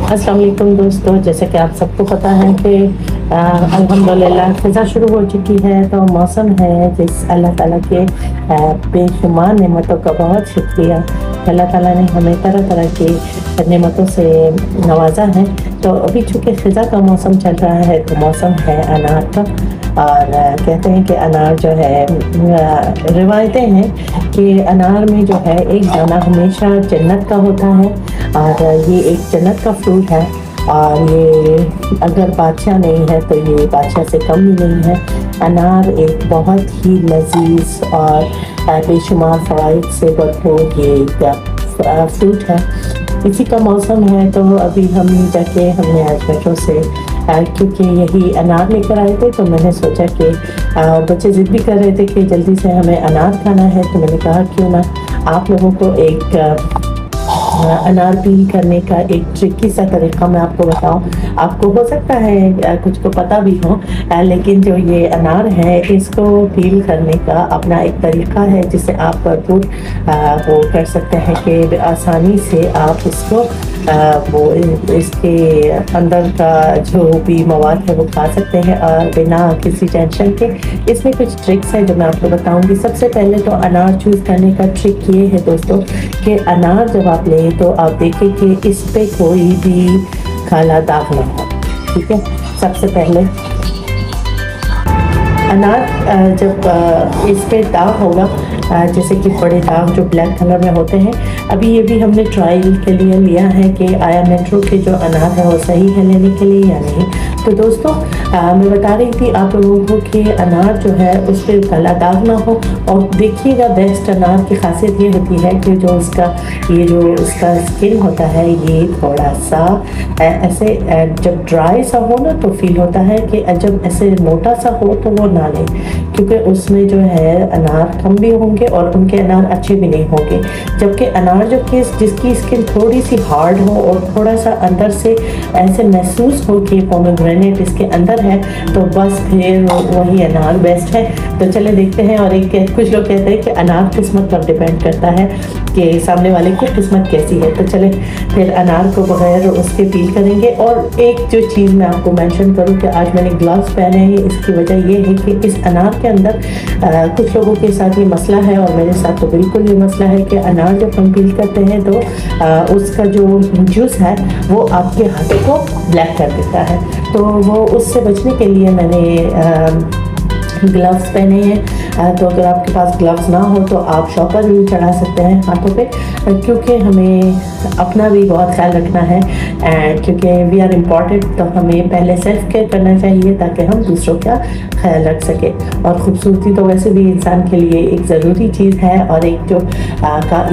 अस्सलाम वालेकुम दोस्तों, जैसे कि आप सबको पता है कि अल्हम्दुलिल्लाह फ़िज़ा शुरू हो चुकी है। तो मौसम है जिस अल्लाह ताला के बेशुमार नेमतों का बहुत शुक्रिया। अल्लाह ताला ने हमें तरह तरह की नेमतों से नवाजा है। तो अभी चूँकि फ़िज़ा का मौसम चल रहा है तो मौसम है अनार का। और कहते हैं कि अनार जो है रिवायतें हैं कि अनार में जो है एक दाना हमेशा जन्नत का होता है और ये एक जन्नत का फ्रूट है। और ये अगर बादशाह नहीं है तो ये बादशाह से कम ही नहीं है। अनार एक बहुत ही लजीज और बेशुमार फ़वाइद से भरपूर ये फ्रूट है। इसी का मौसम है तो अभी हम जाके हमने आज मेट्रो से क्योंकि यही अनार लेकर आए थे, तो मैंने सोचा कि बच्चे ज़िद भी कर रहे थे कि जल्दी से हमें अनार खाना है। तो मैंने कहा क्यों ना आप लोगों को एक अनार पील करने का एक ट्रिकी सा तरीका मैं आपको बताऊं। आपको हो सकता है कुछ को पता भी हो, लेकिन जो ये अनार है इसको पील करने का अपना एक तरीका है जिससे आप भरपूर वो कर सकते हैं कि आसानी से आप इसको वो इसके अंदर का जो भी मवाद है वो खा सकते हैं और बिना किसी टेंशन के। इसमें कुछ ट्रिक्स हैं जो मैं आपको बताऊंगी। सबसे पहले तो अनार चूज़ करने का ट्रिक ये है दोस्तों कि अनार जब आप लें तो आप देखें कि इस पे कोई भी काला दाग ना हो। ठीक है, सबसे पहले अनार जब इस पे दाग होगा, जैसे कि बड़े दाग जो ब्लैक कलर में होते हैं, अभी ये भी हमने ट्रायल के लिए लिया है कि आया मेट्रो के जो अनार है वो सही है लेने के लिए या नहीं। तो दोस्तों मैं बता रही थी आप लोगों को कि अनार जो है उस पर काला दाग ना हो। और देखिएगा बेस्ट अनार की खासियत ये होती है कि जो उसका स्किन होता है ये थोड़ा सा ऐसे जब ड्राई सा हो ना तो फील होता है कि जब ऐसे मोटा सा हो तो वो ना लें, क्योंकि उसमें जो है अनार कम भी होंगे और उनके अनार अच्छे भी नहीं होंगे। जबकि अनार जिसकी स्किन थोड़ी सी हार्ड हो और थोड़ा सा अंदर से ऐसे महसूस हो कि पोमेग्रेनेट इसके अंदर है तो बस फिर वही अनार बेस्ट है। तो चले देखते हैं। और कुछ लोग कहते हैं कि अनार किस्मत पर डिपेंड करता है कि सामने वाले की किस्मत कैसी है। तो चले फिर अनार को बगैर उसके पील करेंगे। और एक जो चीज़ मैं आपको मेंशन करूं कि आज मैंने ग्लव्स पहने हैं, इसकी वजह ये है कि इस अनार के अंदर कुछ लोगों के साथ ये मसला है और मेरे साथ तो बिल्कुल ये मसला है कि अनार जब हम पील करते हैं तो उसका जो जूस है वो आपके हाथों को ब्लैक कर देता है। तो वो उससे बचने के लिए मैंने ग्लव्स पहने हैं। तो अगर आपके पास ग्लव्स ना हो तो आप शॉपर भी चढ़ा सकते हैं हाथों पे, क्योंकि हमें अपना भी बहुत ख्याल रखना है क्योंकि वी आर इम्पॉर्टेंट। तो हमें पहले सेल्फ केयर करना चाहिए ताकि हम दूसरों का ख्याल रख सके। और ख़ूबसूरती तो वैसे भी इंसान के लिए एक ज़रूरी चीज़ है। और एक जो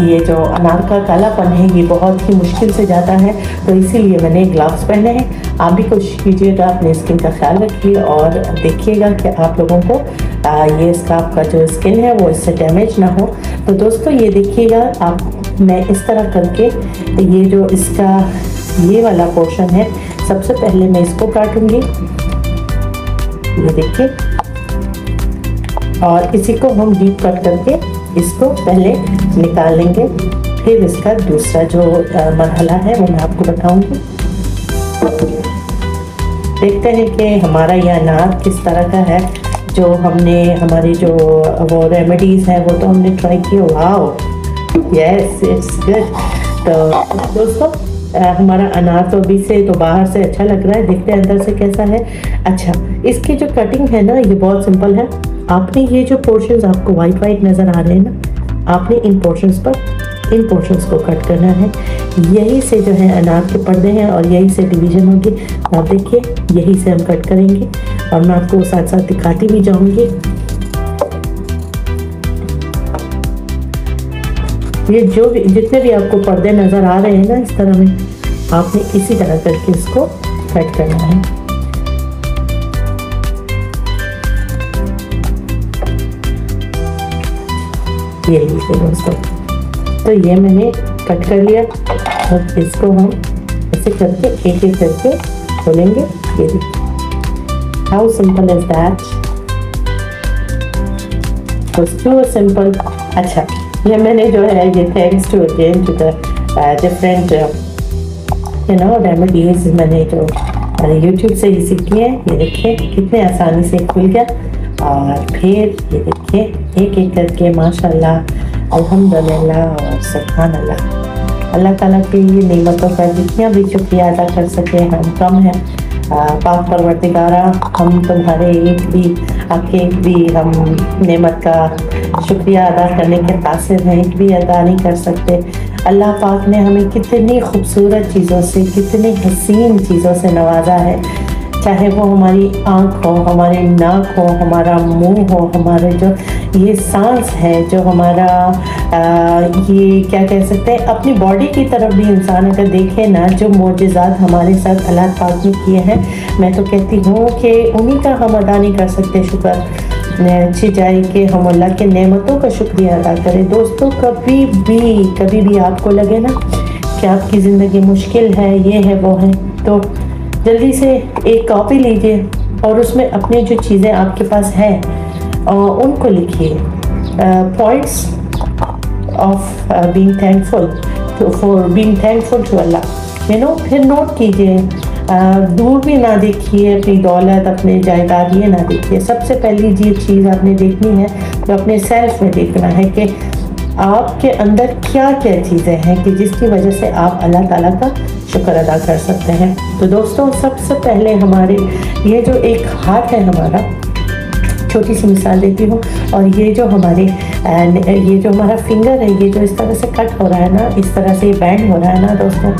ये जो अनार का कालापन है ये बहुत ही मुश्किल से जाता है, तो इसीलिए मैंने ग्लव्स पहने हैं। आप भी कोशिश कीजिएगा अपने स्किन का ख्याल रखिए और देखिएगा कि आप लोगों को ये स्कार्फ का जो स्किन है वो इससे डैमेज ना हो। तो दोस्तों ये देखिएगा आप, मैं इस तरह करके ये जो इसका ये वाला पोर्शन है सबसे पहले मैं इसको काटूंगी, ये देखिए। और इसी को हम डीप कट करके इसको पहले निकाल लेंगे, फिर इसका दूसरा जो मरहला है वो मैं आपको बताऊंगी। देखते हैं कि हमारा यह अनार किस तरह का है। जो हमने हमारी जो वो रेमेडीज़ हैं वो तो हमने ट्राई किए। Wow, yes it's good. तो दोस्तों हमारा अनार तो अभी से तो बाहर से अच्छा लग रहा है, देखते हैं अंदर से कैसा है। अच्छा, इसकी जो कटिंग है ना ये बहुत सिंपल है। आपने ये जो पोर्शंस आपको वाइट नज़र आ रहे हैं ना, आपने इन पोर्शंस को कट करना है। यही से जो है अनार के पर्दे हैं और यही से डिवीज़न होगी। आप देखिए यही से हम कट करेंगे और मैं आपको साथ साथ दिखाती भी जाऊंगी। ये जितने भी आपको पर्दे नज़र आ रहे हैं ना इस तरह में, आपने इसी तरह करके इसको कट करना है। ये लीजिए दोस्तों, तो ये मैंने कट कर लिया और इसको हम ऐसे करके एक एक करके खोलेंगे। ये देखिए, हाउ सिंपल इज दैट, तो सिंपल। अच्छा, ये मैंने जो है ये thanks to again to the different remedies मैंने जो यूट्यूब से ही सीखी है। ये देखिए कितने आसानी से खुल गया। और फिर ये देखिए एक एक करके माशाल्लाह, अल्हम्दुलिल्लाह और सुभान अल्लाह। अल्लाह ताला की ये नेमतों का जितना भी शुक्रिया अदा कर सके हम कम है। पाक परवरदिगारा, हम तुम्हारे एक भी हम नेमत का शुक्रिया अदा करने के कासिर हैं, एक भी अदा नहीं कर सकते। अल्लाह पाक ने हमें कितनी खूबसूरत चीज़ों से, कितनी हसीन चीज़ों से नवाजा है, चाहे वो हमारी आँख हो, हमारे नाक हो, हमारा मुंह हो, हमारे जो ये सांस है, जो हमारा ये क्या कह सकते हैं, अपनी बॉडी की तरफ भी इंसान अगर देखे ना, जो मोजज़ात हमारे साथ अल्लाह पाक ने किए हैं, मैं तो कहती हूँ कि उन्हीं का हम अदा नहीं कर सकते शुक्र। अच्छी जाए कि हम अल्लाह के नेमतों का शुक्रिया अदा करें। दोस्तों कभी भी आपको लगे ना कि आपकी ज़िंदगी मुश्किल है, ये है वो है, तो जल्दी से एक कॉपी लीजिए और उसमें अपनी जो चीज़ें आपके पास है उनको लिखिए। Points of being thankful for being thankful to Allah, फिर नोट कीजिए। दूर भी ना देखिए, अपनी दौलत, अपने जायदाद ये ना देखिए। सबसे पहली चीज़ आपने देखनी है तो अपने सेल्फ में देखना है कि आपके अंदर क्या क्या चीज़ें हैं कि जिसकी वजह से आप अल्लाह ताला का शुक्र अदा कर सकते हैं। तो दोस्तों सबसे पहले हमारे ये जो एक हाथ है हमारा, छोटी सी मिसाल देती हूँ, और ये जो हमारा फिंगर है, ये जो इस तरह से कट हो रहा है ना, इस तरह से ये बैंड हो रहा है ना दोस्तों,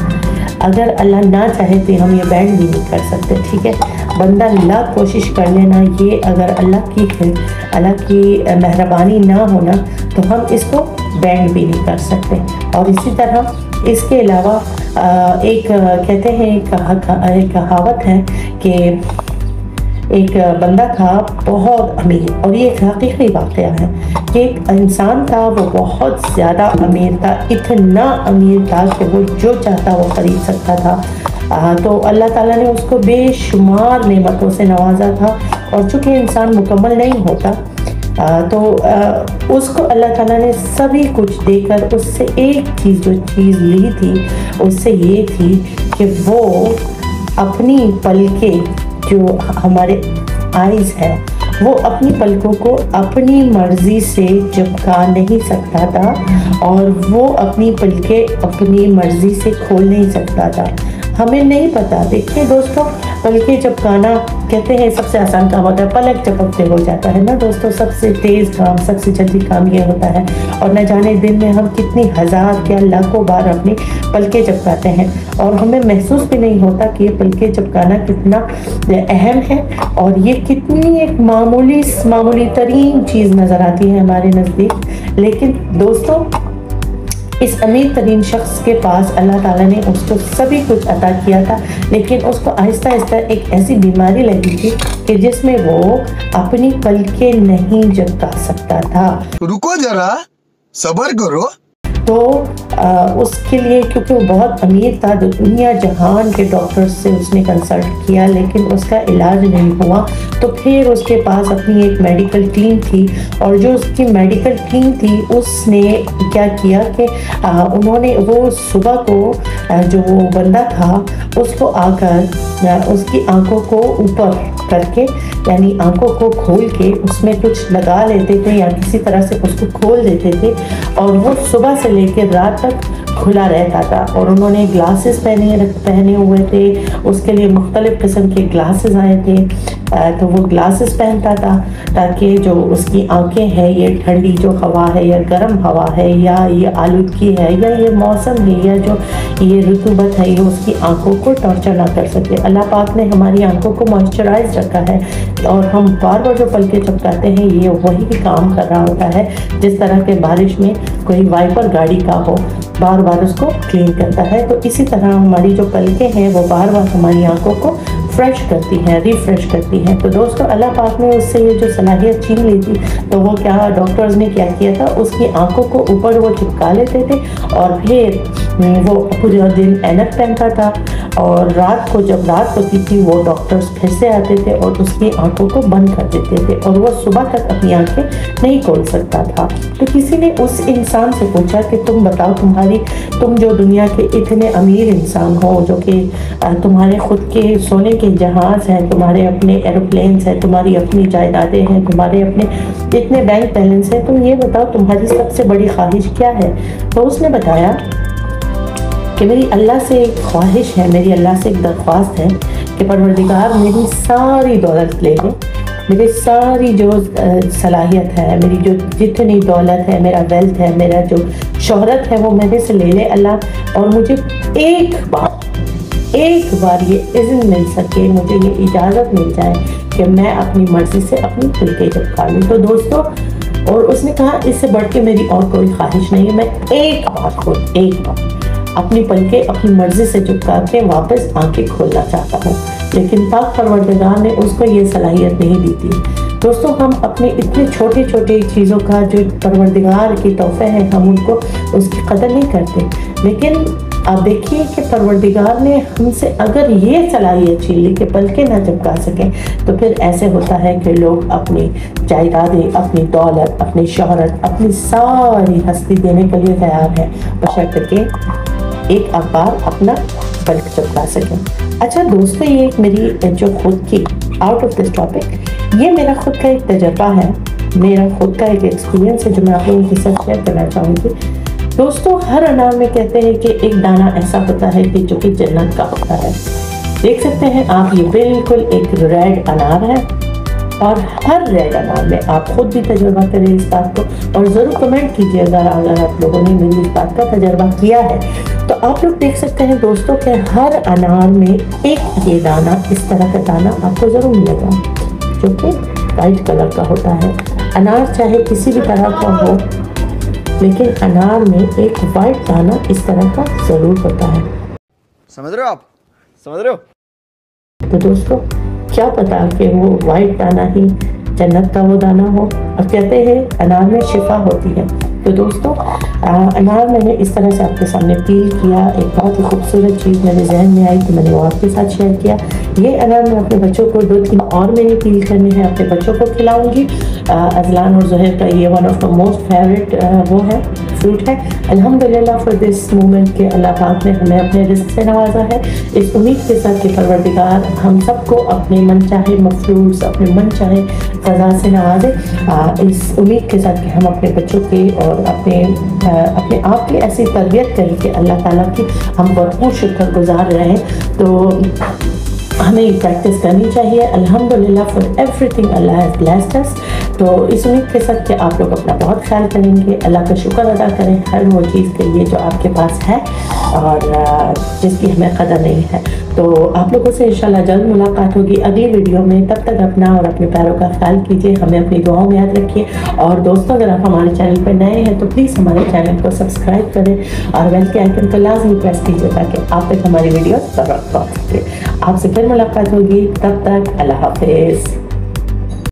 अगर अल्लाह ना चाहे तो हम ये बैंड भी नहीं कर सकते, ठीक है। बंदा लाख कोशिश कर लेना, ये अगर अल्लाह की मेहरबानी ना होना तो हम इसको बैंड भी नहीं कर सकते। और इसी तरह इसके अलावा एक कहते हैं, एक कहावत है कि एक बंदा था बहुत अमीर, और ये एक हकीकी वाक़या है कि एक इंसान था, वो बहुत ज़्यादा अमीर था, इतना अमीर था कि वो जो चाहता वो ख़रीद सकता था। तो अल्लाह ताला ने उसको बेशुमार नेमतों से नवाजा था, और चूँकि इंसान मुकम्मल नहीं होता तो उसको अल्लाह ताला ने सभी कुछ देकर उससे एक चीज़ ली थी, उससे ये थी कि वो अपनी पलकें, जो हमारे आइज़ है, वो अपनी पलकों को अपनी मर्ज़ी से झपका नहीं सकता था, और वो अपनी पलकें अपनी मर्ज़ी से खोल नहीं सकता था। हमें नहीं पता। देखिए दोस्तों, पलकें झपकाना कहते हैं सबसे आसान काम होता है, पलक झपकते हो जाता है ना दोस्तों। सबसे तेज़ काम, सबसे जल्दी काम ये होता है, और न जाने दिन में हम कितनी हज़ार या लाखों बार अपनी पलकें झपकाते हैं, और हमें महसूस भी नहीं होता कि ये पलकें झपकाना कितना अहम है, और ये कितनी एक मामूली तरीन चीज़ नज़र आती है हमारे नज़दीक। लेकिन दोस्तों, इस अमीर तरीन शख्स के पास अल्लाह ताला ने उसको सभी कुछ अता किया था, लेकिन उसको आहिस्ता आहिस्ता एक ऐसी बीमारी लगी थी कि जिसमें वो अपनी पलकें नहीं झपका सकता था। रुको जरा, सब्र करो। तो उसके लिए, क्योंकि वो बहुत अमीर था, तो दुनिया जहान के डॉक्टर से उसने कंसल्ट किया, लेकिन उसका इलाज नहीं हुआ। तो फिर उसके पास अपनी एक मेडिकल टीम थी, और जो उसकी मेडिकल टीम थी उसने क्या किया कि उन्होंने वो सुबह को जो वो बंदा था उसको आकर उसकी आंखों को ऊपर करके, यानी आंखों को खोल के उसमें कुछ लगा लेते थे या किसी तरह से उसको खोल देते थे, और वो सुबह से लेकर रात तक खुला रहता था। और उन्होंने ग्लासेस पहने हुए थे, उसके लिए मुख्तलिफ किस्म के ग्लासेस आए थे, तो वो ग्लासेस पहनता था ताकि जो उसकी आंखें हैं, ये ठंडी जो हवा है या गर्म हवा है या ये आलूदगी है या ये मौसम है या जो ये रतूबत है, ये उसकी आंखों को टॉर्चर ना कर सके। अल्लाह पाक ने हमारी आंखों को मॉइस्चराइज रखा है, और हम बार बार जो पलकें झपकाते हैं ये वही काम कर रहा होता है, जिस तरह के बारिश में कोई वाइपर गाड़ी का हो, बार बार उसको क्लीन करता है। तो इसी तरह हमारी जो पलकें हैं वो बार बार हमारी आंखों को फ्रेश करती हैं, रिफ्रेश करती हैं। तो दोस्तों अल्लाह पाक ने उससे ये जो सलाहियत छीन ली थी, तो वो क्या डॉक्टर्स ने क्या किया था, उसकी आंखों को ऊपर वो चिपका लेते थे और फिर वो पूरा दिन ऐनक पहनता था और रात को जब रात होती थी वो डॉक्टर्स फिर से आते थे और उसकी आंखों को बंद कर देते थे और वो सुबह तक अपनी आंखें नहीं खोल सकता था। तो किसी ने उस इंसान से पूछा कि तुम बताओ, तुम जो दुनिया के इतने अमीर इंसान हो, जो कि तुम्हारे खुद के सोने के जहाज़ हैं, तुम्हारे अपने एरोप्लेन्स हैं, तुम्हारी अपनी जायदादें हैं, तुम्हारे अपने इतने बैंक बैलेंस हैं, तुम ये बताओ तुम्हारी सबसे बड़ी ख्वाहिश क्या है। तो उसने बताया कि मेरी अल्लाह से एक ख्वाहिश है, मेरी अल्लाह से एक दरख्वास्त है कि परवरदिगार मेरी सारी दौलत ले ले, मेरी सारी जो सलाहियत है, मेरी जो जितनी दौलत है, मेरा वेल्थ है, मेरा जो शोहरत है, वो मेरे से ले ले अल्लाह, और मुझे एक बार ये इज़्न मिल सके, मुझे ये इजाज़त मिल जाए कि मैं अपनी मर्ज़ी से अपनी पलकें झपका लूँ। तो दोस्तों, और उसने कहा इससे बढ़ के मेरी और कोई ख्वाहिश नहीं है, मैं एक बार अपनी पलकें अपनी मर्जी से झुका के वापस आंखें खोलना चाहता हूँ, लेकिन पाक परवरदिगार ने उसको ये सलाहियत नहीं दी थी। दोस्तों, हम अपने इतने छोटे छोटे चीज़ों का जो परवरदिगार की तोहफे हैं, हम उनको उसकी कदर नहीं करते। लेकिन आप देखिए कि परवरदिगार ने हमसे अगर ये सलाहियत छीन ली कि पलकें ना झपका सकें, तो फिर ऐसे होता है कि लोग अपनी जायदादें, अपनी दौलत, अपनी शोहरत, अपनी सारी हस्ती देने के लिए तैयार हैं, बशर्ते कि एक अखबार अपना पलक झपका सकें। अच्छा दोस्तों, ये एक मेरी जो खुद की आउट ऑफ दिस टॉपिक, ये मेरा खुद का एक तजर्बा है, मेरा खुद का एक एक्सपीरियंस है जो मैं आप लोगों के साथ शेयर करना चाहूँगी। दोस्तों, हर अनार में कहते हैं कि एक दाना ऐसा होता है कि जो कि जन्नत का होता है। देख सकते हैं आप, ये बिल्कुल एक रेड अनार है और हर रेड अनार में आप खुद भी तजुर्बा करें इस बात को, और ज़रूर कमेंट कीजिएगा अगर आप लोगों ने मेरी इस बात का तजुर्बा किया है। तो आप लोग देख सकते हैं दोस्तों कि हर अनार में एक ये दाना, इस तरह का दाना आपको ज़रूर मिलेगा जो कि वाइट कलर का होता है। अनार चाहे किसी भी तरह का हो, लेकिन अनार में एक वाइट दाना इस तरह का ज़रूर होता है। समझ रहे हो आप? समझ रहे हो? तो दोस्तों, क्या पता कि वो वाइट दाना ही जन्नत का वो दाना हो। अब कहते हैं अनार में शिफा होती है। तो दोस्तों, अनार मैंने इस तरह से आपके सामने पील किया, एक बहुत ही खूबसूरत चीज़ मेरे जहन में आई तो मैंने वो आपके साथ शेयर किया। ये अनार मैं अपने बच्चों को 2-3 और मैंने पील करने हैं, अपने बच्चों को खिलाऊंगी। अजलान और ज़ुहैर का ये one of the most favourite वो है, फ्रूट है। अल्हम्दुलिल्लाह फॉर दिस मोमेंट के अल्लाह पाक ने हमें अपने रिज़्क़ से नवाजा है, इस उम्मीद के साथ कि परवरदिगार हम सबको अपने मनचाहे मफरूज़, अपने मनचाहे फ़ज़ा से नवाजे। इस उम्मीद के साथ कि हम अपने बच्चों के और अपने आप की ऐसी तरबियत करें कि अल्लाह ताला की हम भरपूर शुक्रगुज़ार रहें। तो हमें प्रैक्टिस करनी चाहिए। अल्हम्दुलिल्लाह for everything Allah has blessed अस। तो इस उम्मीद के साथ कि आप लोग अपना बहुत ख्याल करेंगे, अल्लाह का शुक्र अदा करें हर वो चीज़ के लिए जो आपके पास है और जिसकी हमें कदर नहीं है। तो आप लोगों से इंशाल्लाह जल्द मुलाकात होगी अगली वीडियो में। तब तक अपना और अपने पैरों का ख्याल कीजिए, हमें अपनी दुआओं में याद रखिए। और दोस्तों, अगर आप हमारे चैनल पर नए हैं तो प्लीज़ हमारे चैनल को सब्सक्राइब करें और बेल के आइकन को लाजमी प्रेस कीजिए ताकि आप तक हमारी वीडियो बर वक्त पहुँच सके। आपसे फिर मुलाकात होगी, तब तक अल्लाह हाफिज़।